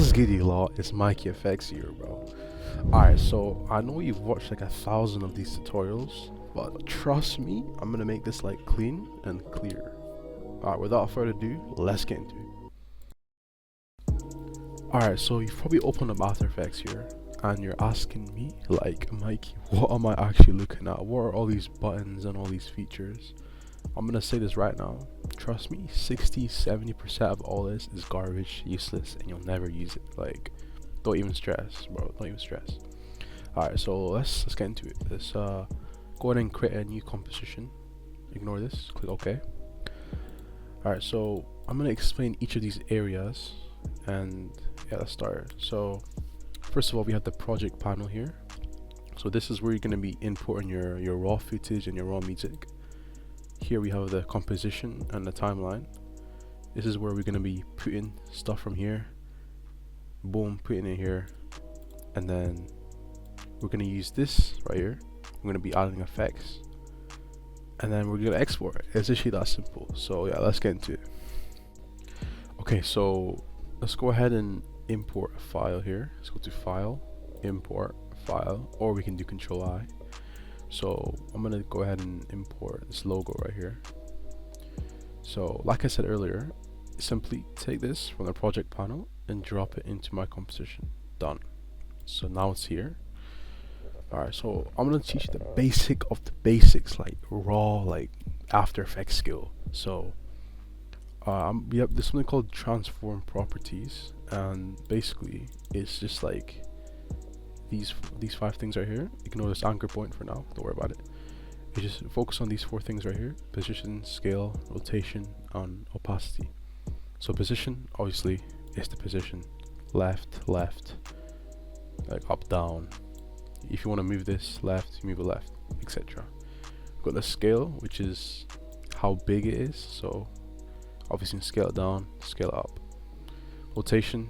What's good, you lot? It's Mikey FX here, bro. Alright, so I know you've watched like 1,000 of these tutorials, but trust me, I'm gonna make this like clean and clear. Alright, without further ado, let's get into it. Alright, so you've probably opened up After Effects here, and you're asking me, like, Mikey, what am I actually looking at? What are all these buttons and all these features? I'm gonna say this right now. Trust me, 60-70% of all this is garbage, useless, and you'll never use it. Like, don't even stress, bro. Don't even stress. Alright, so let's get into it. Let's go ahead and create a new composition. Ignore this. Click OK. Alright, so I'm gonna explain each of these areas, and yeah, let's start. So first of all, we have the project panel here. So this is where you're gonna be importing your raw footage and your raw music. Here we have the composition and the timeline. This is where we're going to be putting stuff from here, boom, putting it here, and then we're going to use this right here. We're going to be adding effects, and then we're going to export it. It's actually that simple. So yeah, let's get into it. Okay, so let's go ahead and import a file here. Let's go to File, Import, File, or we can do Control I. So I'm gonna go ahead and import this logo right here. So like I said earlier, simply take this from the project panel and drop it into my composition. Done. So now it's here. Alright, so I'm gonna teach you the basic of the basics, like raw, like After Effects skill. So we have this something called transform properties, and basically it's just like these 5 things right here. Ignore this anchor point for now, don't worry about it. You just focus on these 4 things right here: position, scale, rotation, and opacity. So position, obviously, is the position. Left, like up, down. If you want to move this left, you move it left, etc. We've got the scale, which is how big it is. So obviously scale it down, scale it up. Rotation,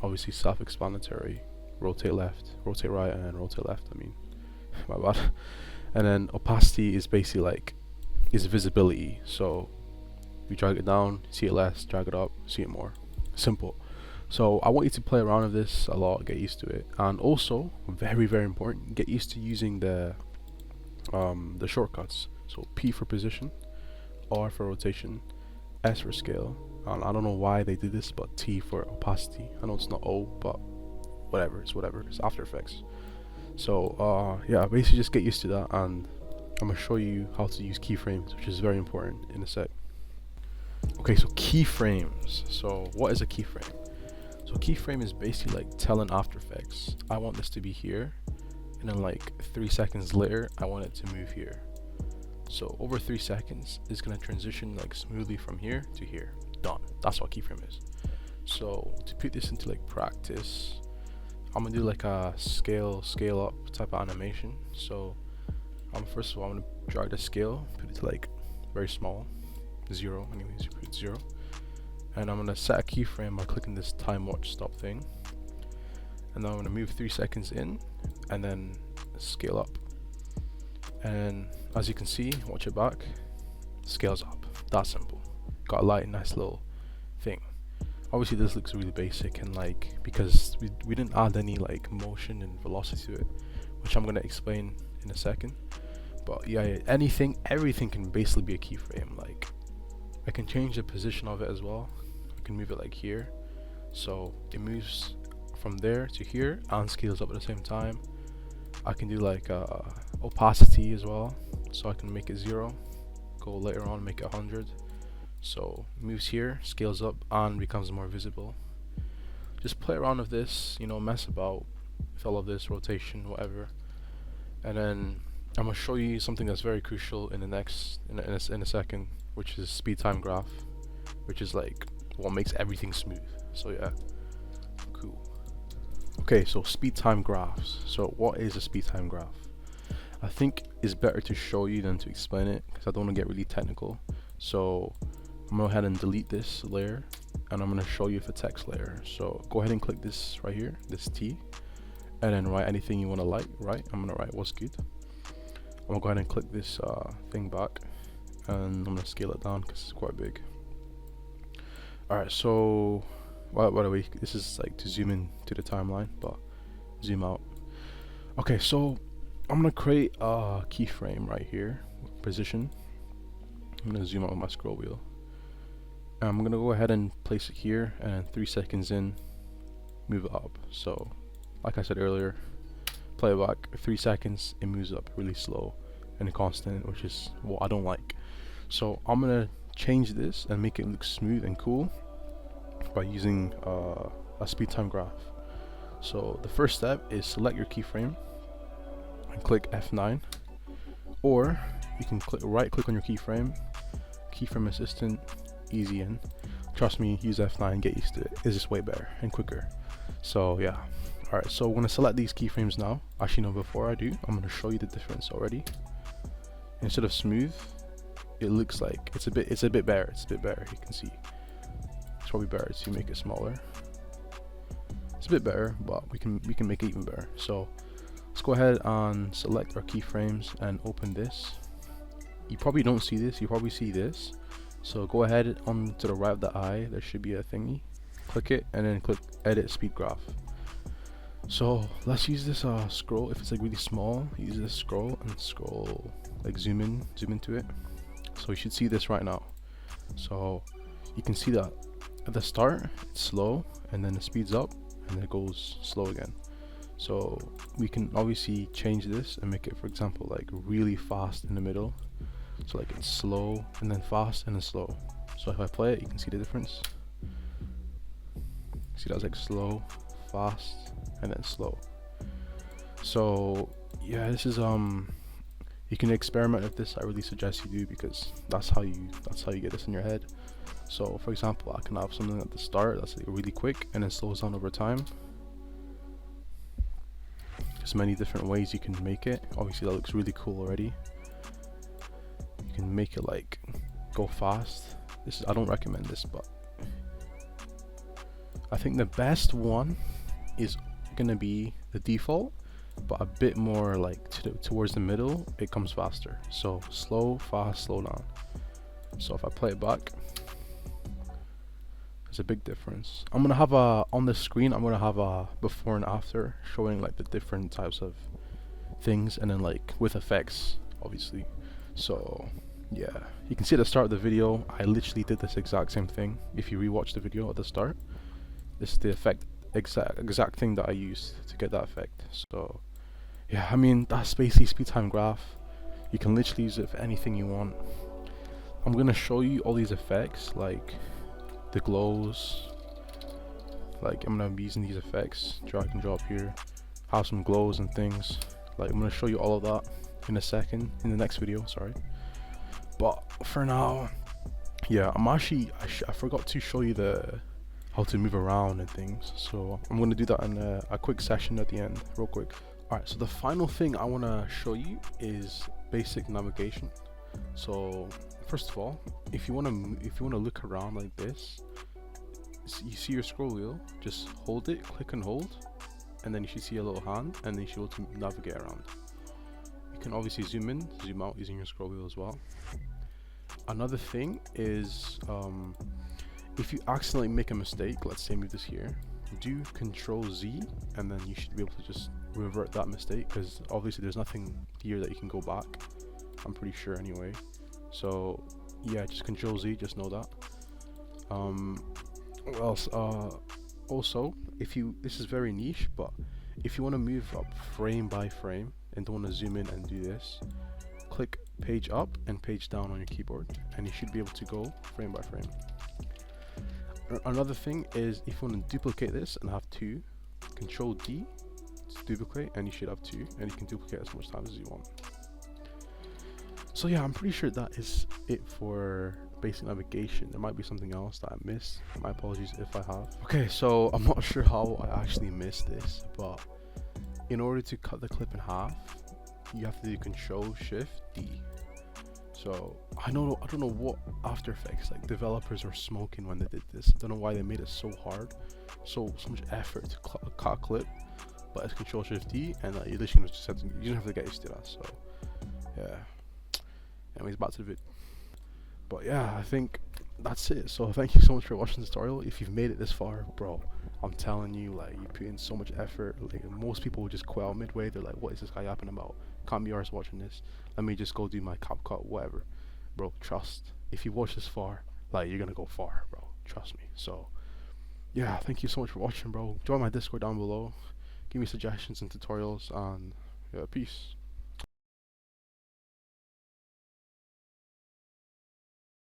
obviously self-explanatory. Rotate left, rotate right, and rotate left. I mean, my bad. And then opacity is basically like is visibility. So you drag it down, see it less, drag it up, see it more. Simple. So I want you to play around with this a lot, get used to it, and also very important, get used to using the shortcuts. So P for position, R for rotation, S for scale. And I don't know why they did this, but T for opacity. I know it's not O, but whatever, it's After Effects. So yeah, basically just get used to that, and I'm gonna show you how to use keyframes, which is very important, in a sec. Okay, so keyframes. So what is a keyframe? So keyframe is basically like telling After Effects, I want this to be here, and then like 3 seconds later I want it to move here. So over 3 seconds it's gonna transition like smoothly from here to here. Done. That's what keyframe is. So to put this into like practice, I'm gonna do like a scale up type of animation. So first of all, I'm gonna drag the scale, put it to like very small, 0. Anyways, you put it 0, and I'm gonna set a keyframe by clicking this time watch stop thing, and then I'm gonna move 3 seconds in, and then scale up. And as you can see, watch it back, scales up. That's simple. Got a light, nice little thing. Obviously this looks really basic, and like because we didn't add any like motion and velocity to it, which I'm gonna explain in a second. But yeah, everything can basically be a keyframe. Like I can change the position of it as well. I can move it like here, so it moves from there to here and scales up at the same time. I can do like opacity as well, so I can make it 0, go later on make it 100. So it moves here, scales up, and becomes more visible. Just play around with this, you know, mess about with all of this, rotation, whatever. And then I'm gonna show you something that's very crucial in the next in a second, which is speed time graph, which is like what makes everything smooth. So yeah, cool. Okay, so speed time graphs. So what is a speed time graph? I think it's better to show you than to explain it, because I don't want to get really technical. So I'm gonna go ahead and delete this layer, and I'm gonna show you the text layer. So go ahead and click this right here, this T, and then write anything you want to write. I'm gonna write what's good. I'm gonna go ahead and click this thing back, and I'm gonna scale it down because it's quite big. Alright, so Well, by the way, this is like to zoom in to the timeline, but zoom out. Okay, so I'm gonna create a keyframe right here, position. I'm gonna zoom out with my scroll wheel. And I'm gonna go ahead and place it here, and 3 seconds in, move it up. So, like I said earlier, play it back 3 seconds, it moves up really slow and constant, which is what I don't like. So I'm gonna change this and make it look smooth and cool by using a speed time graph. So the first step is select your keyframe and click F9, or you can right click on your keyframe, keyframe assistant, easy in. Trust me, use F9, get used to it. It's just way better and quicker. So yeah, alright, so I'm gonna select these keyframes now. Actually no, before I do, I'm gonna show you the difference already. Instead of smooth, it looks like it's a bit better. It's a bit better. You can see it's probably better to make it smaller. It's a bit better, but we can make it even better. So let's go ahead and select our keyframes and open this. You probably don't see this. You probably see this. So go ahead on to the right of the eye. There should be a thingy. Click it and then click Edit Speed Graph. So let's use this scroll. If it's like really small, use this scroll and scroll, like zoom into it. So you should see this right now. So you can see that at the start it's slow, and then it speeds up, and then it goes slow again. So we can obviously change this and make it, for example, like really fast in the middle. So like it's slow and then fast and then slow. So if I play it, you can see the difference. See, that's like slow, fast, and then slow. So yeah, this is you can experiment with this. I really suggest you do, because that's how you get this in your head. So for example, I can have something at the start that's like really quick and then slows down over time. There's many different ways you can make it. Obviously that looks really cool already. You can make it like go fast. I don't recommend this, but I think the best one is gonna be the default, but a bit more like towards the middle, it comes faster. So slow, fast, slow down. So if I play it back, there's a big difference. I'm gonna have on the screen, I'm gonna have a before and after showing like the different types of things, and then like with effects, obviously. So yeah, you can see at the start of the video, I literally did this exact same thing. If you rewatch the video at the start, this is the exact thing that I used to get that effect. So yeah, I mean, that's basically speed time graph. You can literally use it for anything you want. I'm gonna show you all these effects, like the glows. Like I'm gonna be using these effects, drag and drop here, have some glows and things. Like I'm gonna show you all of that in a second, in the next video, sorry. But for now, yeah, I forgot to show you how to move around and things, so I'm gonna do that in a quick session at the end, real quick. Alright, so the final thing I want to show you is basic navigation. So first of all, if you want to look around like this, you see your scroll wheel, just hold it, click and hold, and then you should see a little hand, and then you should be able to navigate around. You can obviously zoom in, zoom out using your scroll wheel as well. Another thing is, if you accidentally make a mistake, let's say move this here, do Control Z, and then you should be able to just revert that mistake, because obviously there's nothing here that you can go back, I'm pretty sure anyway. So yeah, just Control Z, just know that. What else? Also, this is very niche, but if you want to move up frame by frame and don't want to zoom in and do this, click page up and page down on your keyboard, and you should be able to go frame by frame. Another thing is, if you want to duplicate this and have 2, Control D to duplicate, and you should have 2, and you can duplicate as much times as you want. So yeah, I'm pretty sure that is it for basic navigation. There might be something else that I missed. My apologies if I have. Okay, so I'm not sure how I actually missed this, but in order to cut the clip in half, you have to do Control Shift D. So I don't know what After Effects like developers were smoking when they did this. I don't know why they made it so hard, so much effort to cut a clip. But it's Control Shift D, and you literally just have to, you don't have to get used to that. So yeah. Anyways, back to the vid. But yeah, I think that's it. So thank you so much for watching this tutorial. If you've made it this far, bro, I'm telling you, like, you put in so much effort. Like, most people would just quit out midway. They're like, what is this guy yapping about? Can't be ours watching this. Let me just go do my CapCut, whatever. Bro, trust. If you watch this far, like, you're gonna go far, bro. Trust me. So yeah, thank you so much for watching, bro. Join my Discord down below. Give me suggestions and tutorials, and yeah, peace.